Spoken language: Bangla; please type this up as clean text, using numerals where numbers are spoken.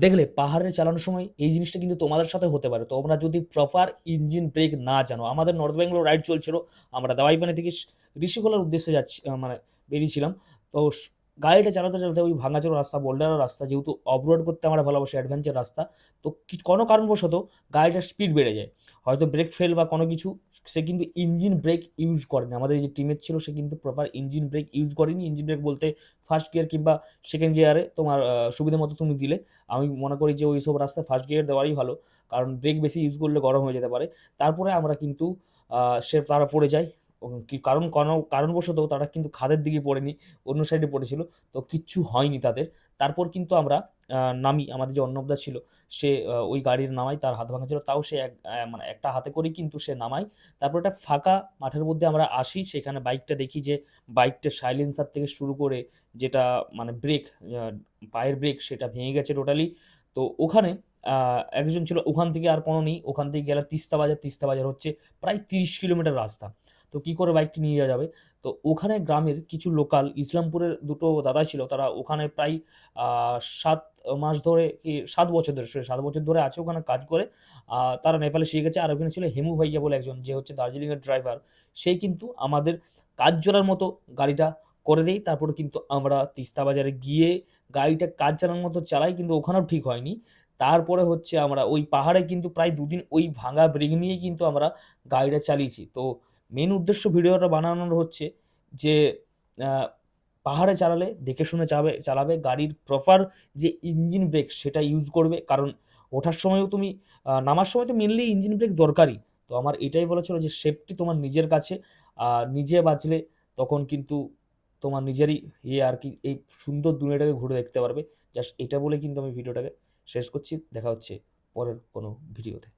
দেখলে পাহাড়ে চালানোর সময় এই জিনিসটা কিন্তু তোমাদের সাথে হতে পারে। তোমরা যদি প্রপার ইঞ্জিন ব্রেক না জানো, আমাদের নর্থ বেঙ্গল রাইড চলছিল, আমরা দাওয়াইপানি থেকে ঋষিকোলার উদ্দেশ্যে যাচ্ছি, মানে বেরিয়েছিলাম। তো গাড়িটা চালাতে চালাতে ওই ভাঙাচোরা রাস্তা, বোল্ডারের রাস্তা, যেহেতু অফরোড করতে আমরা ভালোবাসি, অ্যাডভেঞ্চার রাস্তা, তো কোনো কারণবশত গাড়িটার স্পিড বেড়ে যায়, হয়তো ব্রেক ফেল বা কোনো কিছু। সে কিন্তু ইঞ্জিন ব্রেক ইউজ করেনি, আমাদের যে টিমের ছিল সে কিন্তু প্রপার ইঞ্জিন ব্রেক ইউজ করেনি। ইঞ্জিন ব্রেক বলতে ফার্স্ট গিয়ার কিংবা সেকেন্ড গিয়ারে তোমার সুবিধা মতো তুমি দিলে। আমি মনে করি যে ওই সব রাস্তায় ফার্স্ট গিয়ার দেওয়াই ভালো, কারণ ব্রেক বেশি ইউজ করলে গরম হয়ে যেতে পারে। তারপরে আমরা কিন্তু তারা পড়ে যায়। কি কারণ কোনো কারণবশত তারা কিন্তু খাদের দিকে পড়েনি, অন্য সাইডে পড়েছিল, তো কিচ্ছু হয়নি তাদের। তারপর কিন্তু আমরা নামি, আমাদের যে অর্ণবদা ছিল সে ওই গাড়ির নামাই, তার হাত ভাঙা ছিল, তাও সে মানে একটা হাতে করেই কিন্তু সে নামায়। তারপর একটা ফাঁকা মাঠের মধ্যে আমরা আসি, সেখানে বাইকটা দেখি যে বাইকটা সাইলেন্সার থেকে শুরু করে যেটা মানে ব্রেক, পায়ের ব্রেক, সেটা ভেঙে গেছে টোটালি। তো ওখানে একজন ছিল, ওখান থেকে আর কোনো নেই, ওখান থেকে গেলে তিস্তা বাজার। তিস্তা বাজার হচ্ছে প্রায় 30 কিলোমিটার রাস্তা, তো কি করে বাইকটি নিয়ে যাওয়া যাবে? তো ওখানে গ্রামের কিছু লোকাল, ইসলামপুরের দুটো দাদা ছিল, তারা ওখানে প্রায় 7 মাস ধরে কি 7 বছর ধরে, 7 বছর ধরে আছে ওখানে কাজ করে। তারা নেপালে শিখে গেছে। আর ওখানে ছিল হেমু ভাইয়া বলে একজন, যে হচ্ছে দার্জিলিংয়ের ড্রাইভার, সেই কিন্তু আমাদের কাজ জোড়ার মতো গাড়িটা করে দেই। তারপরে কিন্তু আমরা তিস্তা বাজারে গিয়ে গাড়িটা কাজ চালানোর মতো চালাই, কিন্তু ওখানেও ঠিক হয়নি। তারপরে হচ্ছে আমরা ওই পাহাড়ে কিন্তু প্রায় 2 দিন ওই ভাঙা ব্রেক নিয়ে কিন্তু আমরা গাড়িটা চালিয়েছি। তো মেন উদ্দেশ্য ভিডিওটা বানানোর হচ্ছে যে আহ, পাহাড়ে চালালে দেখে শুনে চালাবে, গাড়ির প্রপার যে ইঞ্জিন ব্রেক সেটা ইউজ করবে, কারণ ওঠার সময়ও তুমি নামার সময় তো মেনলি ইঞ্জিন ব্রেক দরকারই। তো আমার এটাই বলেছিল যে সেফটি তোমার নিজের কাছে, নিজে বাঁচলে তখন কিন্তু তোমার নিজেরই ইয়ে আর কি, এই সুন্দর দুনিয়াটাকে ঘুরে দেখতে পারবে। জাস্ট এটা বলে কিন্তু আমি ভিডিওটাকে শেষ করছি। দেখা হচ্ছে পরের কোনো ভিডিওতে।